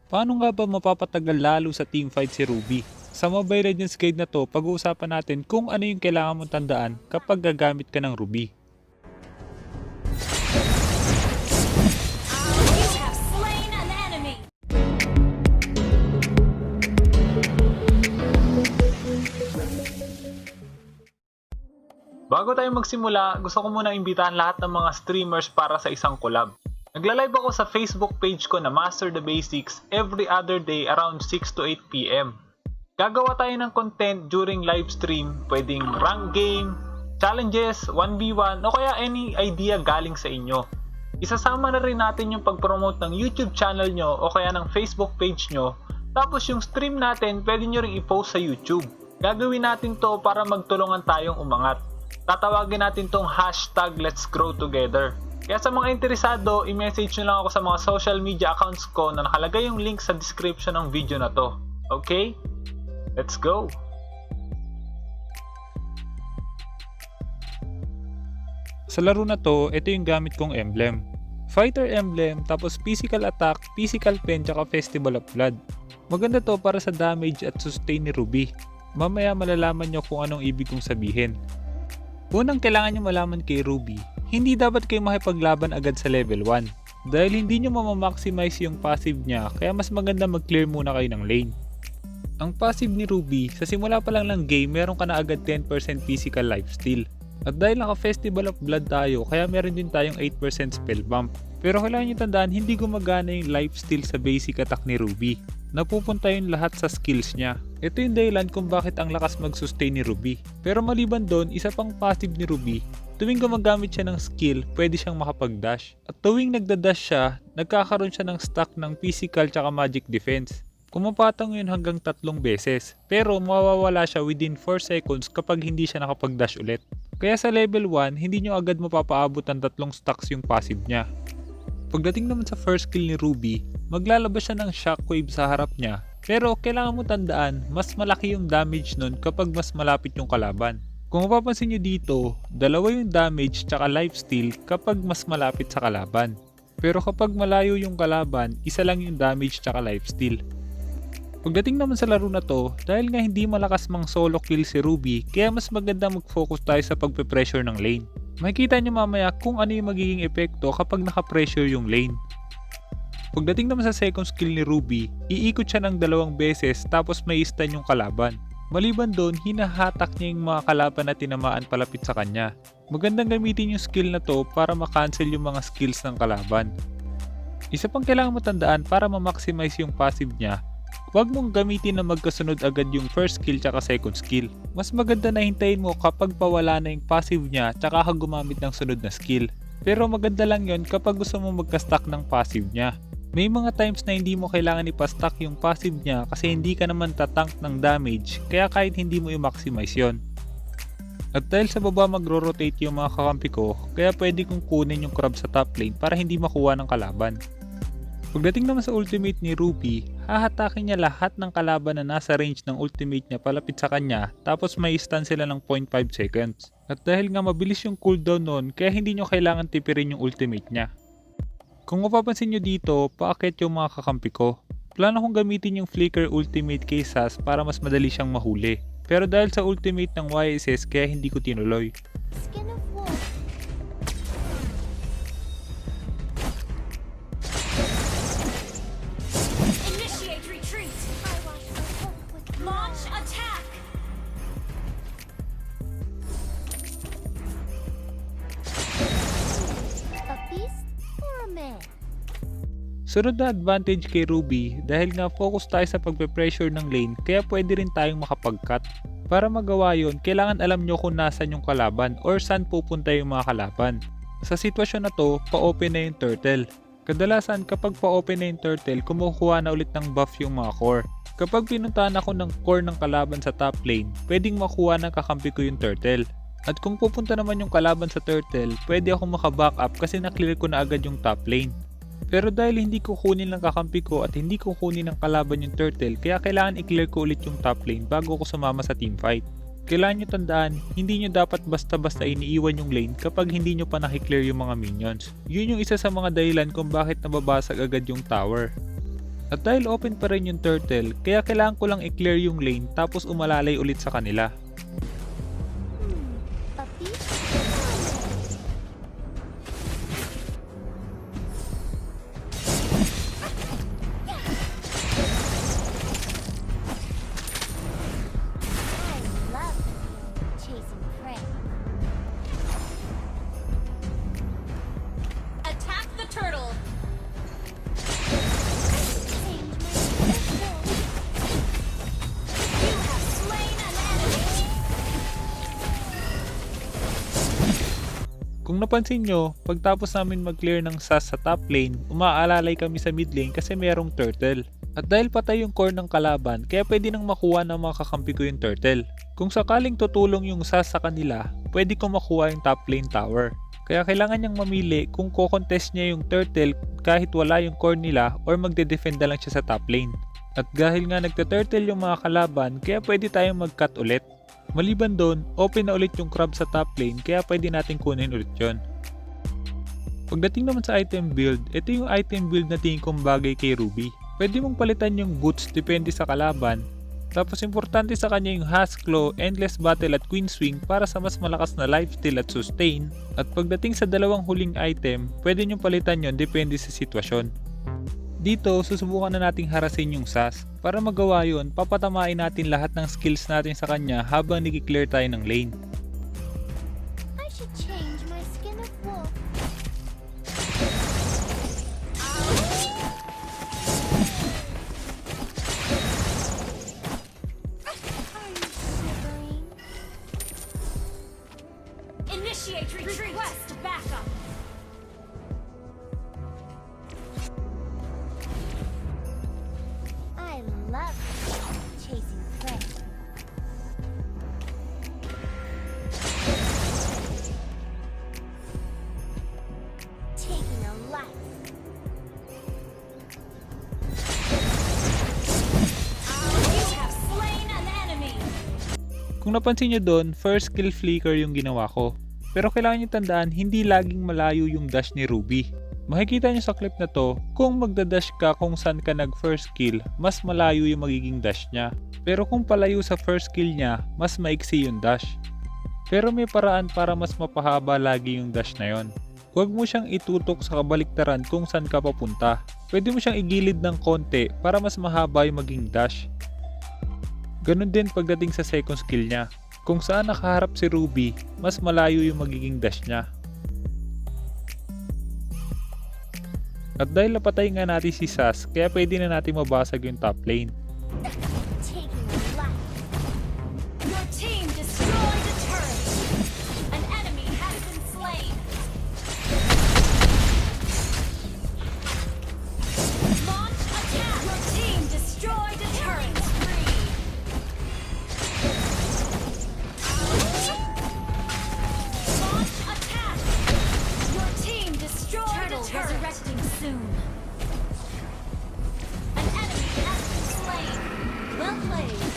Paano nga ba mapapatagal lalo sa teamfight si Ruby? Sa Mobile Legends Guide na to, pag-uusapan natin kung ano yung kailangan mong tandaan kapag gagamit ka ng Ruby. You have slain an enemy. Bago tayo magsimula, gusto ko muna imbitahan lahat ng mga streamers para sa isang collab. Nagla-live ako sa Facebook page ko na Master the Basics every other day around 6 to 8 PM. Gagawa tayo ng content during live stream, pwedeng rank game, challenges, 1v1 o kaya any idea galing sa inyo. Isasama na rin natin yung pag-promote ng YouTube channel nyo o kaya ng Facebook page nyo. Tapos yung stream natin, pwede nyo rin i-post sa YouTube. Gagawin natin to para magtulungan tayong umangat. Tatawagin natin tong hashtag Let's Grow Together. Kaya sa mga interesado, i-message nyo lang ako sa mga social media accounts ko na nakalagay yung link sa description ng video na to. Okay? Let's go! Sa laro na to, ito yung gamit kong emblem. Fighter emblem, tapos physical attack, physical pen, tsaka Festival of Blood. Maganda to para sa damage at sustain ni Ruby. Mamaya malalaman nyo kung anong ibig kong sabihin. Unang kailangan nyo malaman kay Ruby, hindi dapat kayo makipaglaban agad sa level 1 dahil hindi nyo mamamaximize yung passive niya, kaya mas maganda mag-clear muna kayo ng lane. Ang passive ni Ruby, sa simula pa lang ng game meron ka na agad 10% physical lifesteal. At dahil naka-Festival of Blood tayo, kaya meron din tayong 8% spell bump. Pero kailangan nyo tandaan, hindi gumagana yung lifesteal sa basic attack ni Ruby. Napupunta yun lahat sa skills niya. Ito yung dahilan kung bakit ang lakas mag-sustain ni Ruby. Pero maliban doon, isa pang passive ni Ruby, tuwing gumagamit siya ng skill, pwede siyang makapag-dash. At tuwing nagda-dash siya, nagkakaroon siya ng stack ng physical tsaka magic defense. Kumapatong yun hanggang 3 beses, pero mawawala siya within 4 seconds kapag hindi siya nakapag-dash ulit. Kaya sa level 1, hindi nyo agad mapapaabot ng 3 stacks yung passive niya. Pagdating naman sa first skill ni Ruby, maglalabas siya ng shockwave sa harap niya, pero kailangan mo tandaan, mas malaki yung damage nun kapag mas malapit yung kalaban. Kung mapapansin nyo dito, dalawa yung damage tsaka lifesteal kapag mas malapit sa kalaban. Pero kapag malayo yung kalaban, isa lang yung damage tsaka lifesteal. Pagdating naman sa laro na to, dahil nga hindi malakas mang solo kill si Ruby, kaya mas maganda mag-focus tayo sa pagpe-pressure ng lane. Makikita nyo mamaya kung ano yung magiging epekto kapag naka-pressure yung lane. Pagdating naman sa second skill ni Ruby, iikot siya ng 2 beses tapos may stun yung kalaban. Maliban doon, hinahatak niya yung mga kalaban na tinamaan palapit sa kanya. Magandang gamitin yung skill na to para makancel yung mga skills ng kalaban. Isa pang kailangan mo tandaan para ma-maximize yung passive niya, huwag mong gamitin na magkasunod agad yung first skill tsaka second skill. Mas maganda na hintayin mo kapag pawala na yung passive niya tsaka ka gumamit ng sunod na skill. Pero maganda lang yon kapag gusto mo magka-stack ng passive niya. May mga times na hindi mo kailangan ipa-stack yung passive niya kasi hindi ka naman tatank ng damage, kaya kahit hindi mo i-maximize yon. At dahil sa baba magro-rotate yung mga kakampi ko, kaya pwede kong kunin yung crab sa top lane para hindi makuha ng kalaban. Pagdating naman sa ultimate ni Ruby, hahatakin niya lahat ng kalaban na nasa range ng ultimate niya palapit sa kanya, tapos may stun sila ng 0.5 seconds. At dahil nga mabilis yung cooldown nun, kaya hindi nyo kailangan tipirin yung ultimate niya. Kung mapapansin nyo dito, paakit yung mga kakampi ko. Plano kong gamitin yung Flicker ultimate kay Sas para mas madali siyang mahuli. Pero dahil sa ultimate ng YSS, kaya hindi ko tinuloy. Skin of wolf. Initiate retreat. Launch attack. A beast or a man? Sunod na advantage kay Ruby, dahil nga focus tayo sa pagpe-pressure ng lane, kaya pwede rin tayong makapag-cut. Para magawa yon, kailangan alam nyo kung nasan yung kalaban or saan pupunta yung mga kalaban. Sa sitwasyon na to, pa-open na yung turtle. Kadalasan kapag pa-open na yung turtle, kumukuha na ulit ng buff yung mga core. Kapag pinuntahan ako ng core ng kalaban sa top lane, pwedeng makuha ng kakampi ko yung turtle. At kung pupunta naman yung kalaban sa turtle, pwede ako maka-back up kasi na-clear ko na agad yung top lane. Pero dahil hindi ko kunin ng kakampi ko at hindi ko kunin ng kalaban yung turtle, kaya kailangan i-clear ko ulit yung top lane bago ko sumama sa teamfight. Kailangan nyo tandaan, hindi nyo dapat basta-basta iniiwan yung lane kapag hindi nyo pa nakiklear yung mga minions. Yun yung isa sa mga dahilan kung bakit nababasag agad yung tower. At dahil open pa rin yung turtle, kaya kailangan ko lang i-clear yung lane tapos umalalay ulit sa kanila. A feast for a man. I love chasing prey. Attack the turtle. You have slain an enemy. Kung napansin nyo, pagtapos namin mag-clear ng SAS sa top lane, umaalalay kami sa mid lane kasi merong turtle. At dahil patay yung core ng kalaban, kaya pwede nang makuha ng mga kakampi ko yung turtle. Kung sakaling tutulong yung SAS sa kanila, pwede kong makuha yung top lane tower. Kaya kailangan niyang mamili kung kokontest niya yung turtle kahit wala yung core nila or magde-defend na lang siya sa top lane. At dahil nga nagta-turtle yung mga kalaban, kaya pwede tayong mag-cut ulit. Maliban doon, open na ulit yung crab sa top lane kaya pwede natin kunin ulit yon. Pagdating naman sa item build, ito yung item build na tingin kong bagay kay Ruby. Pwede mong palitan yung boots depende sa kalaban. Tapos importante sa kanya yung Husk Claw, Endless Battle at Queen Swing para sa mas malakas na lifesteal at sustain. At pagdating sa dalawang huling item, pwede nyong palitan yon depende sa sitwasyon. Dito, susubukan na nating harasin yung SAS. Para magawa yun, papatamain natin lahat ng skills natin sa kanya habang nag-clear tayo ng lane. I should change my skin of wolf. Are you shivering? Initiate retreat. Request backup. I love chasing prey. Taking a life. You have slain an enemy. Kung napansin nyo doon, first skill flicker yung ginawa ko. Pero kailangan nyo tandaan, hindi laging malayo yung dash ni Ruby. Makikita nyo sa clip na to, kung magdadash ka kung saan ka nag first kill, mas malayo yung magiging dash niya. Pero kung palayo sa first kill niya, mas maiksi yung dash. Pero may paraan para mas mapahaba lagi yung dash na yon. Huwag mo siyang itutok sa kabaliktaran kung saan ka papunta. Pwede mo siyang igilid ng konti para mas mahaba yung maging dash. Ganon din pagdating sa second skill niya. Kung saan nakaharap si Ruby, mas malayo yung magiging dash niya. At dahil napatay nga natin si SAS, kaya pwede na natin mabasag yung top lane. Taking a life. Your team destroyed a turret. An enemy has been slain. Launch attack. Your team destroyed a turret. Launch attack. Your team destroyed a turret. Resurrecting soon. An enemy has been slain. Well played.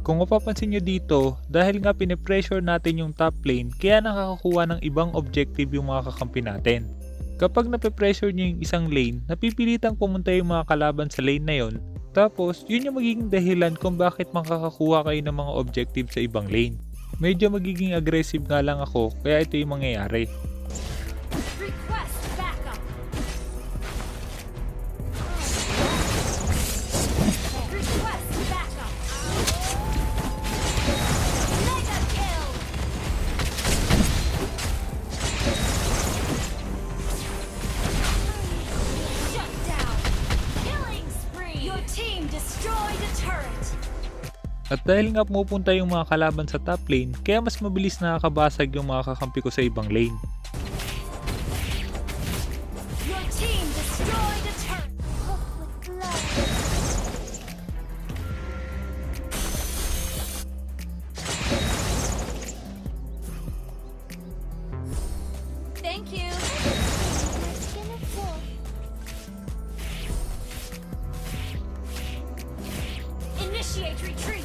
Kung mapapansin nyo dito, dahil nga pinipressure natin yung top lane, kaya nakakakuha ng ibang objective yung mga kakampi natin. Kapag napipressure nyo yung isang lane, napipilitang pumunta yung mga kalaban sa lane na yon. Tapos, yun yung magiging dahilan kung bakit makakakuha kayo ng mga objective sa ibang lane. Medyo magiging aggressive nga lang ako, kaya ito yung mangyayari. Request backup. Request backup. Mega kill. Shut down. Killing spree. Your team destroyed a turret. At dahil nga pumupunta yung mga kalaban sa top lane, kaya mas mabilis nakakabasag yung mga kakampi ko sa ibang lane. Your team destroyed a turret. Hooked with blood. Thank you. My skin of wolf. Initiate retreat.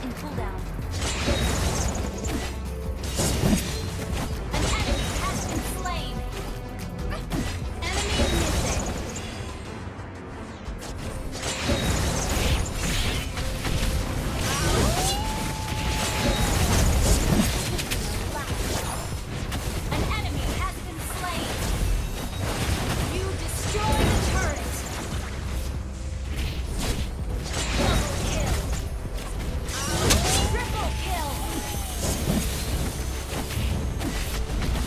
on cooldown. An enemy has been slain. Enemy missing. An enemy has been slain. You destroyed the turret. Double kill. Triple kill.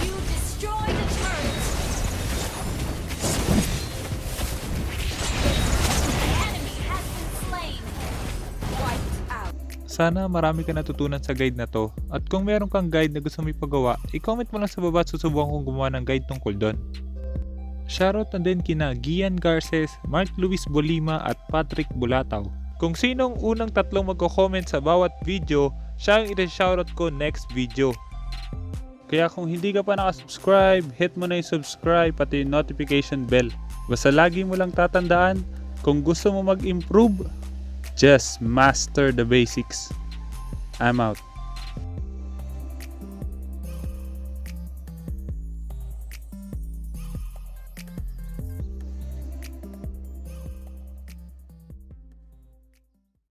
You destroyed the turret. An enemy has been slain. Wiped out. Sana marami ka natutunan sa guide na to. At kung meron kang guide na gusto mo ipagawa, i-comment mo lang sa baba at susubukan kong gumawa ng guide tungkol doon. Shoutout na din kina Gian Garces, Mark Luis Bolima at Patrick Bulataw. Kung sinong unang tatlong magko-comment sa bawat video, siya ang i-shoutout ko next video. Kaya kung hindi ka pa nakasubscribe, hit mo na yung subscribe pati yung notification bell. Basta lagi mo lang tatandaan, kung gusto mo mag-improve, just master the basics. I'm out.